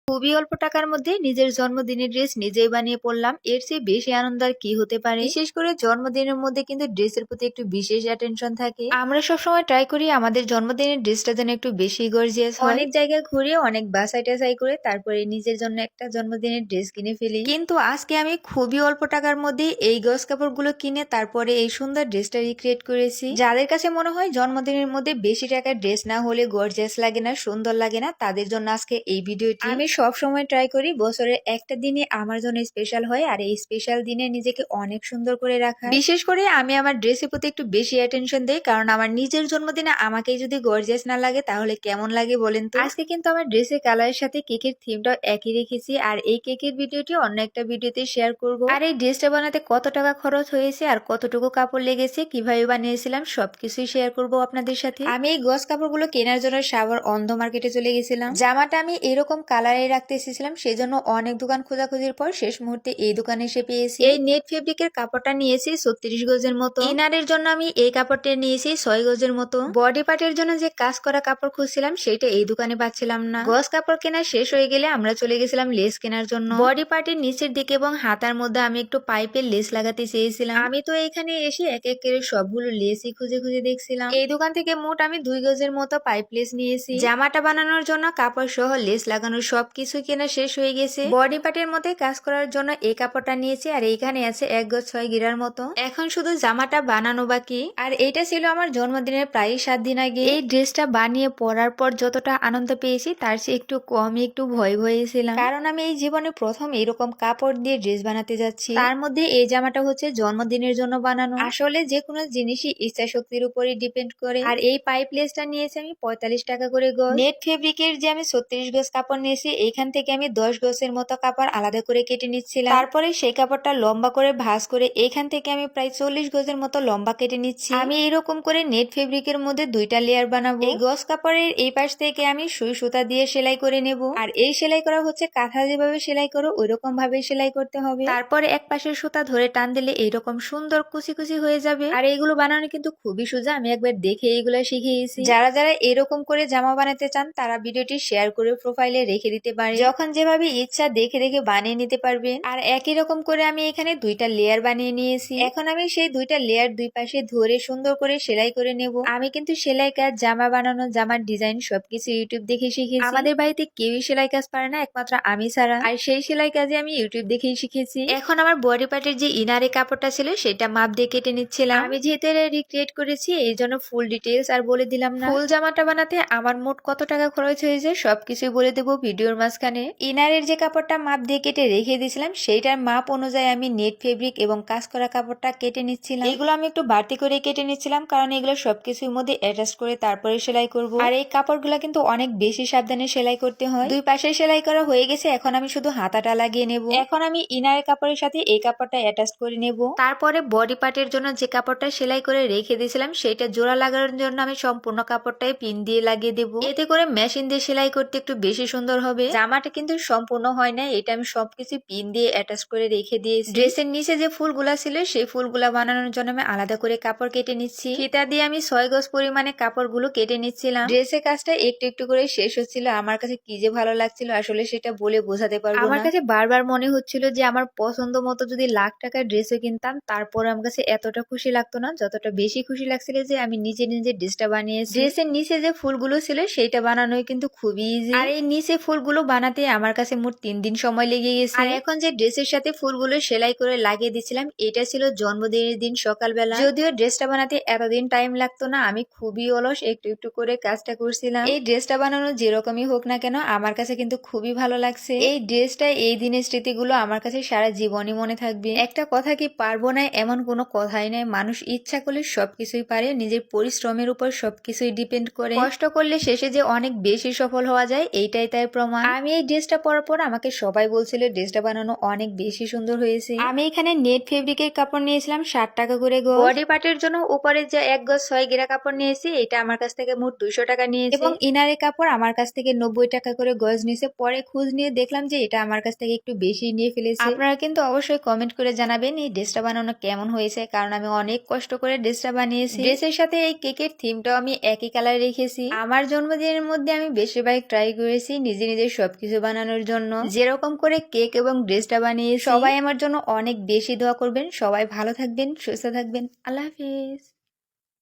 খুবই অল্প টাকার মধ্যে নিজের জন্মদিনের ড্রেস নিজেই বানিয়ে পড়লাম। এর চেয়ে বেশি আনন্দ আর কি হতে পারে। বিশেষ করে জন্মদিনের মধ্যে কিন্তু ড্রেসের প্রতি একটু বিশেষ অ্যাটেনশন থাকে। আমরা সবসময় ট্রাই করি আমাদের জন্মদিনের ড্রেসটা যেন একটু বেশি গর্জিয়াস হয়। অনেক জায়গায় ঘুরে অনেক বাছাই টাছাই করে তারপরে নিজের জন্য একটা জন্মদিনের ড্রেস কিনে ফেলি। কিন্তু আজকে আমি খুবই অল্প টাকার মধ্যে এই গজ কাপড়গুলো কিনে তারপরে এই সুন্দর ড্রেসটা রিক্রিয়েট করেছি। যাদের কাছে মনে হয় জন্মদিনের মধ্যে বেশি টাকার ড্রেস না হলে গর্জিয়াস লাগে না, সুন্দর লাগে না, তাদের জন্য আজকে এই ভিডিওটি। আমি সব সময় ট্রাই করি বছরের একটা দিনে আমার জন্য স্পেশাল হয় আর এই স্পেশাল দিনে নিজেকে অনেক সুন্দর করে রাখা। বিশেষ করে আমি আমার ড্রেসের প্রতি একটু বেশি অ্যাটেনশন দেই, কারণ আমার নিজের জন্মদিনে আমাকেই যদি গর্জিয়াস না লাগে তাহলে কেমন লাগে বলেন তো। আজকে কিন্তু আমার ড্রেসের কালারের সাথে কেকের থিমটাও একই রেখেছি আর এই কেকের ভিডিওটি অন্য একটা ভিডিওতে শেয়ার করব। আর এই ড্রেসটা বানাতে কত টাকা খরচ হয়েছে আর কতটুকু কাপড় লেগেছে, কিভাবে বানিয়েছিলাম সবকিছুই শেয়ার করব আপনাদের সাথে। আমি এই গজ কাপড়গুলো কেনার জন্য সাভার অন্ধ মার্কেটে চলে গেছিলাম। জামাটা আমি এরকম কালারে রাখতে এসেছিলাম, সেজন্য অনেক দোকান খোঁজাখুঁজির পর শেষ মুহূর্তে এই দোকানে এসে পেয়েছি। এই নেট ফেব্রিকের কাপড়টা নিয়েছি 36 গজের মতো। ইনারের জন্য আমি এই কাপড়টা নিয়েছি 6 গজের মতো। বডি পার্টের জন্য যে কাজ করা কাপড় খুঁজছিলাম সেটা এই দোকানে পাচ্ছিলাম না। গজ কাপড় কেনা শেষ হয়ে গেলে আমরা চলে গেছিলাম লেস কেনার জন্য। বডি পার্টের নিচের দিকে এবং হাতার মধ্যে আমি একটু পাইপের লেস লাগাতে চেয়েছিলাম। আমি তো এখানে এসে এক এক করে সবগুলো লেসই খুঁজে খুঁজে দেখছিলাম। এই দোকান থেকে মোট আমি 2 গজের মতো পাইপ লেস নিয়েছি। জামাটা বানানোর জন্য কাপড় সহ লেস লাগানোর সবকিছু কেনা শেষ হয়ে গেছে। বডি পার্টের মধ্যে কাজ করার জন্য এই কাপড়টা নিয়েছি আর এইখানে আছে 1 গজ 6 গিরার মতো। এখন শুধু জামাটা বানানো বাকি। আর এইটা ছিল আমার জন্মদিনের প্রায় 7 দিন আগে। এই ড্রেসটা বানিয়ে পরার পর যতটা আনন্দ পেয়েছি তার চেয়ে একটু কমই একটু ভয় ছিলাম, কারণ আমি এই জীবনে প্রথম এরকম কাপড় দিয়ে ড্রেস বানাতে যাচ্ছি। তার মধ্যে এই জামাটা হচ্ছে জন্মদিনের জন্য বানানো। আসলে যে কোনো জিনিসই ইচ্ছা শক্তির উপরে ডিপেন্ড করে। আর এই পাইপ লেসটা নিয়েছি আমি 45 টাকা করে গজ। নেট ফেব্রিকের যে আমি 36 গজ কাপড় নিয়েছি, এইখান থেকে আমি 10 গজের মতো কাপড় আলাদা করে কেটে নিচ্ছিলাম। তারপরে সেই কাপড়টা লম্বা করে ভাঁজ করে এইখান থেকে আমি প্রায় 40 গজের মতো লম্বা কেটে নিচ্ছি। আমি এরকম করে নেট ফেব্রিকের মধ্যে 2টা লেয়ার বানাবো। এই গজ কাপড়ের এই পাশ থেকে আমি সুই সুতা দিয়ে সেলাই করে নেব। আর এই সেলাই করা হচ্ছে কাঁথা যেভাবে সেলাই করো ওইরকম ভাবে সেলাই করতে হবে। তারপরে এক পাশের সুতা ধরে টান দিলে এইরকম সুন্দর কুচি কুচি হয়ে যাবে। আর এইগুলো বানানো কিন্তু খুবই সোজা, আমি একবার দেখে এইগুলো শিখিয়েছি। যারা যারা এরকম করে জামা বানাতে চান তারা ভিডিওটি শেয়ার করে প্রোফাইলে রেখে দিতে পারে, যখন যেভাবে ইচ্ছা দেখে দেখে বানিয়ে নিতে পারবেন। আর একই রকম করে আমি এখানে 2টা লেয়ার বানিয়ে নিয়েছি। এখন আমি সেই 2টা লেয়ার দুই পাশে ধরে সুন্দর করে সেলাই করে নেব। আমি কিন্তু সেলাই কাজ, জামা বানানো, জামার ডিজাইন সবকিছু ইউটিউব দেখে শিখেছি। আমাদের বাড়িতে কেউই সেলাই কাজ পারে না একমাত্র আমি ছাড়া, আর সেই সেলাই কাজে আমি ইউটিউব দেখেই শিখেছি। এখন আমার বডি পার্টের যে ইনারে কাপড়টা ছিল সেটা মাপ দিয়ে কেটে নিচ্ছিলাম। আমি যেহেতু রিক্রিয়েট করেছি এই জন্য ফুল ডিটেলস আর বলে দিলাম না। ফুল জামাটা বানাতে আমার মোট কত টাকা খরচ হয়েছে সবকিছু বলে দেবো ভিডিওর মাঝখানে। ইনারের যে কাপড়টা মাপ দিয়ে কেটে রেখে দিয়েছিলাম সেইটার মাপ অনুযায়ী আমি নেট ফেব্রিক এবং কাজ করা কাপড়টা কেটে নিচ্ছিলাম। এগুলো আমি একটু বাড়তি করে কেটে নিচ্ছিলাম, কারণ এগুলো সবকিছুর মধ্যে অ্যাটাচ করে তারপরে সেলাই করব। আর এই কাপড়গুলো কিন্তু অনেক বেশি সাবধানে সেলাই করতে হয়। দুই পাশে সেলাই করা হয়ে গেছে, এখন আমি শুধু হাতাটা লাগিয়ে নেব। এখন আমি ইনারের কাপড়ের সাথে এই কাপড়টা অ্যাটাচ করে নেব। তারপরে বডি পার্টের জন্য যে কাপড়টা সেলাই করে রেখে দিয়েছিলাম সেইটা জোড়া লাগানোর জন্য আমি সম্পূর্ণ কাপড়টাই পিন দিয়ে লাগিয়ে দেব। এতে করে মেশিন দিয়ে সেলাই করতে একটু বেশি সুন্দর হবে। জামাটা কিন্তু সম্পূর্ণ হয় না, এটা আমি সবকিছু পিন দিয়ে অ্যাটাচ করে রেখে দিয়েছি। ড্রেসের নিচে যে ফুলগুলা ছিল সেই ফুলগুলা বানানোর জন্য আমি আলাদা করে কাপড় কেটে নিচ্ছি। ফিতা দিয়ে আমি 6 গজ পরিমাণে কাপড়গুলো কেটে নিচ্ছিলাম। ড্রেসের কাজটা একটু একটু করে শেষ হচ্ছিল। আমার কাছে কি যে ভালো লাগছিল আসলে সেটা বলে বোঝাতে পারবো না। আমার কাছে বারবার মনে হচ্ছিল যে আমার পছন্দ মতো যদি লাখ টাকার ড্রেসও কিনতাম তারপর আমার কাছে এতটা খুশি লাগতো না, যতটা বেশি খুশি লাগছিল যে আমি নিজে নিজে ড্রেসটা বানিয়েছি। ড্রেসের নিচে যে ফুলগুলো ছিল সেইটা বানানোই কিন্তু খুবই ইজি। আর এই নিচে ফুলগুলো বানাতে আমার কাছে মোট 3 দিন সময় লেগে গেছে। আর এখন যে ড্রেসের সাথে ফুলগুলো সেলাই করে লাগিয়ে দিচ্ছিলাম এটা ছিল জন্মদিনের দিন সকালবেলা। যদিও ড্রেসটা বানাতে এতদিন টাইম লাগতো না, আমি খুবই অলস একটু একটু করে কাজটা করছিলাম। এই ড্রেসটা বানানো যেরকমই হোক না কেন আমার কাছে কিন্তু খুবই ভালো লাগছে। এই ড্রেসটা, এই দিনের স্মৃতিগুলো আমার কাছে সারা জীবনই মনে থাকবে। একটা কথা কি পারবো না এমন কোনো কথাই নাই, মানুষ ইচ্ছা করলে সবকিছুই পারে, নিজের পরিশ্রমের উপর সবকিছুই ডিপেন্ড করে। কষ্ট করলে শেষে যে অনেক বেশি সফল হওয়া যায় এইটাই তাই প্রমাণ। আমি এই ড্রেসটা পরার পর আমাকে সবাই বলছিল ড্রেসটা বানানো অনেক বেশি সুন্দর হয়েছে। আমি এখানে নেট ফেব্রিকের কাপড় নিয়েছিলাম 60 টাকা করে গজ। বডি পার্টের জন্য উপরে যে 1 গজ 6 গিরা কাপড় নিয়েছি এটা আমার কাছ থেকে মোট 200 টাকা নিয়েছে, এবং ইনারের কাপড় আমার কাছ থেকে 90 টাকা করে গজ নিয়েছে। পরে খোঁজ নিয়ে দেখলাম যে এটা আমার কাছ থেকে একটু বেশি নিয়ে ফেলেছে। আপনারা কিন্তু অবশ্যই কমেন্ট করে জানাবেন এই ড্রেসটা বানানো কেমন হয়েছে, কারণ আমি অনেক কষ্ট করে ড্রেসটা বানিয়েছি। ড্রেসের সাথে এই কেকের থিমটাও আমি একই কালার রেখেছি। আমার জন্মদিনের মধ্যে আমি বেশিরভাগ ট্রাই করেছি নিজে নিজে সবকিছু বানানোর জন্য। যেরকম করে কেক এবং ড্রেসটা বানিয়ে সবাই আমার জন্য অনেক বেশি দোয়া করবেন। সবাই ভালো থাকবেন, সুস্থ থাকবেন। আল্লাহ হাফিজ।